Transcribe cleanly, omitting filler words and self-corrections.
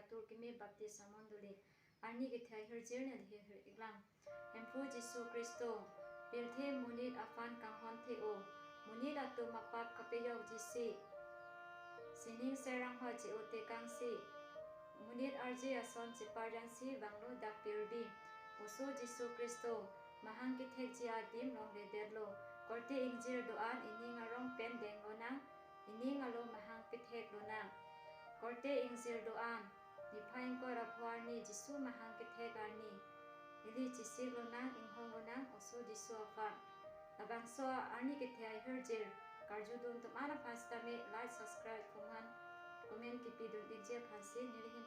atur kimi baptism monduli ani ki thai herjer ne the her iklam empu Jisu Kristo pilthe munit afan kanghon the o munit atu mapap kapeyok jisi sining serang ho chi ote kangsi munit arje ason chi parjansi banglo dak pirbi usu Jisu Kristo mahang ki thek chi adim long le derlo korte ingjir doan ini ngarong pen deng lona ini ngalo mahang pithek lona korte ingjir doan nipain ko rapwarni Jisu mahang ki thek arni ili chisi lona inghong lona usu Jisu afa abangso arni ki thai herjir karjudun tumana pastame like subscribe kuman komen ki pidun inje phasi nilihin